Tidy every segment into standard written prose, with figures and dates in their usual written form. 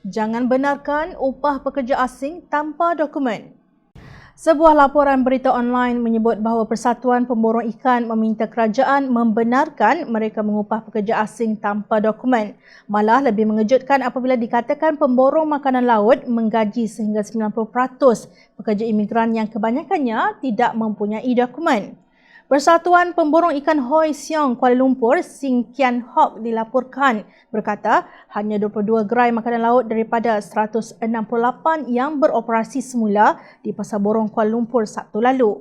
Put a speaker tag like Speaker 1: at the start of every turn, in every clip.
Speaker 1: Jangan benarkan upah pekerja asing tanpa dokumen. Sebuah laporan berita online menyebut bahawa Persatuan Pemborong Ikan meminta kerajaan membenarkan mereka mengupah pekerja asing tanpa dokumen. Malah lebih mengejutkan apabila dikatakan pemborong makanan laut menggaji sehingga 90% pekerja imigran yang kebanyakannya tidak mempunyai dokumen. Persatuan Pemborong Ikan Hoi Siong Kuala Lumpur, Sing Kian Hock dilaporkan berkata hanya 22 gerai makanan laut daripada 168 yang beroperasi semula di Pasar Borong Kuala Lumpur Sabtu lalu.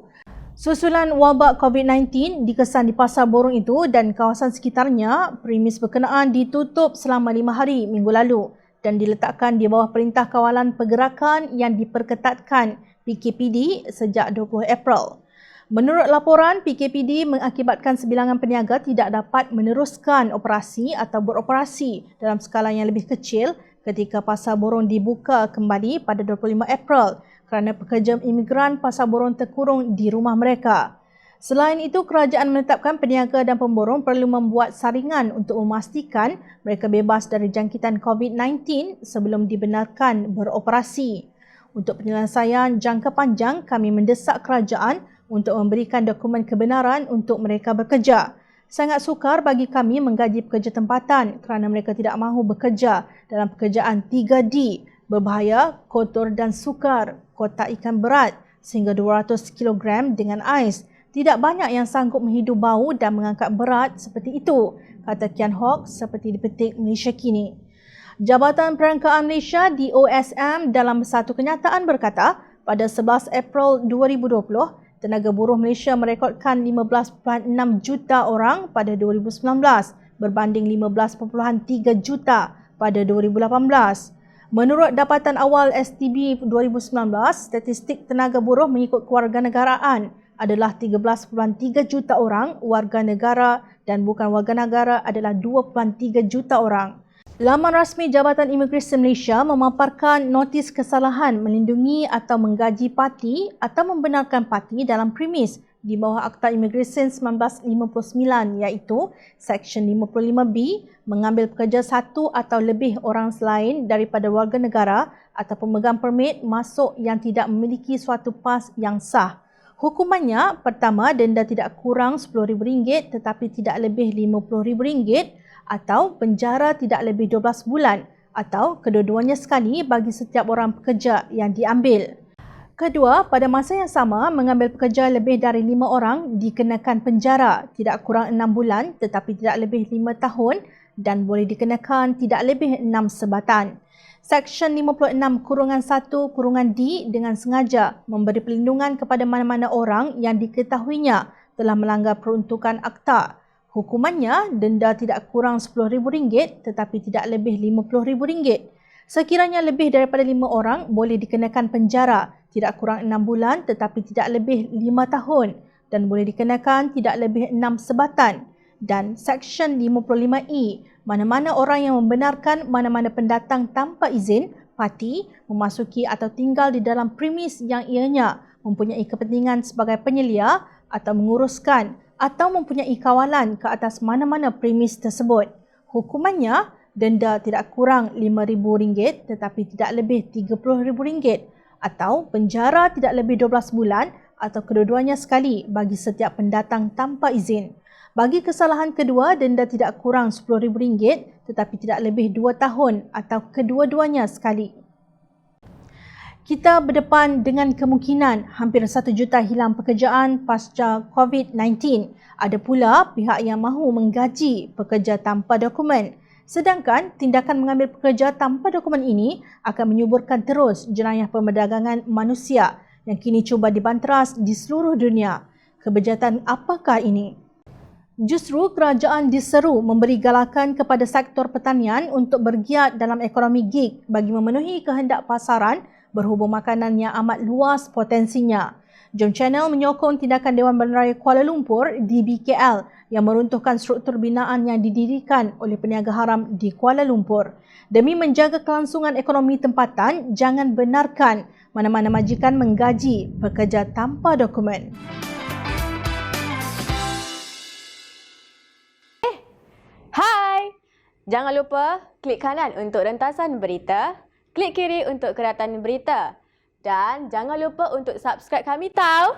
Speaker 1: Susulan wabak COVID-19 dikesan di Pasar Borong itu dan kawasan sekitarnya, premis berkenaan ditutup selama 5 hari minggu lalu dan diletakkan di bawah Perintah Kawalan Pergerakan yang diperketatkan PKPD sejak 20 April. Menurut laporan, PKPD mengakibatkan sebilangan peniaga tidak dapat meneruskan operasi atau beroperasi dalam skala yang lebih kecil ketika Pasar Borong dibuka kembali pada 25 April kerana pekerja imigran Pasar Borong terkurung di rumah mereka. Selain itu, kerajaan menetapkan peniaga dan pemborong perlu membuat saringan untuk memastikan mereka bebas dari jangkitan COVID-19 sebelum dibenarkan beroperasi. Untuk penyelesaian jangka panjang, kami mendesak kerajaan untuk memberikan dokumen kebenaran untuk mereka bekerja. Sangat sukar bagi kami menggaji pekerja tempatan kerana mereka tidak mahu bekerja dalam pekerjaan 3D, berbahaya, kotor dan sukar, kotak ikan berat sehingga 200 kg dengan ais. Tidak banyak yang sanggup menghidu bau dan mengangkat berat seperti itu, kata Kian Hock seperti dipetik Malaysia Kini. Jabatan Perangkaan Malaysia DOSM dalam satu kenyataan berkata, pada 11 April 2020, tenaga buruh Malaysia merekodkan 15.6 juta orang pada 2019 berbanding 15.3 juta pada 2018. Menurut dapatan awal STB 2019, statistik tenaga buruh mengikut kewarganegaraan adalah 13.3 juta orang, warga negara dan bukan warga negara adalah 2.3 juta orang. Laman rasmi Jabatan Imigresen Malaysia memaparkan notis kesalahan melindungi atau menggaji parti atau membenarkan parti dalam premis di bawah Akta Imigresen 1959 iaitu Seksyen 55B mengambil pekerja satu atau lebih orang selain daripada warga negara atau pemegang permit masuk yang tidak memiliki suatu pas yang sah. Hukumannya, pertama, denda tidak kurang RM10,000 tetapi tidak lebih RM50,000 atau penjara tidak lebih 12 bulan atau kedua-duanya sekali bagi setiap orang pekerja yang diambil. Kedua, pada masa yang sama, mengambil pekerja lebih dari 5 orang dikenakan penjara tidak kurang 6 bulan tetapi tidak lebih 5 tahun dan boleh dikenakan tidak lebih 6 sebatan. Seksyen 56(1)(d) dengan sengaja memberi perlindungan kepada mana-mana orang yang diketahuinya telah melanggar peruntukan akta. Hukumannya, denda tidak kurang RM10,000 tetapi tidak lebih RM50,000. Sekiranya lebih daripada 5 orang, boleh dikenakan penjara tidak kurang 6 bulan tetapi tidak lebih 5 tahun dan boleh dikenakan tidak lebih 6 sebatan. Dan Seksyen 55E, mana-mana orang yang membenarkan mana-mana pendatang tanpa izin, parti, memasuki atau tinggal di dalam premis yang ianya mempunyai kepentingan sebagai penyelia atau menguruskan atau mempunyai kawalan ke atas mana-mana premis tersebut. Hukumannya, denda tidak kurang RM5,000 tetapi tidak lebih RM30,000 atau penjara tidak lebih 12 bulan atau kedua-duanya sekali bagi setiap pendatang tanpa izin. Bagi kesalahan kedua, denda tidak kurang RM10,000 tetapi tidak lebih 2 tahun atau kedua-duanya sekali. Kita berdepan dengan kemungkinan hampir 1 juta hilang pekerjaan pasca COVID-19. Ada pula pihak yang mahu menggaji pekerja tanpa dokumen. Sedangkan tindakan mengambil pekerja tanpa dokumen ini akan menyuburkan terus jenayah perdagangan manusia yang kini cuba dibanteras di seluruh dunia. Kebejatan apakah ini? Justru kerajaan diseru memberi galakan kepada sektor pertanian untuk bergiat dalam ekonomi gig bagi memenuhi kehendak pasaran berhubung makanan yang amat luas potensinya. Jom Channel menyokong tindakan Dewan Bandaraya Kuala Lumpur DBKL yang meruntuhkan struktur binaan yang didirikan oleh peniaga haram di Kuala Lumpur. Demi menjaga kelangsungan ekonomi tempatan, jangan benarkan mana-mana majikan menggaji pekerja tanpa dokumen.
Speaker 2: Hai! Jangan lupa klik kanan untuk rentasan berita Klik kiri untuk keratan berita. Dan jangan lupa untuk subscribe kami tau.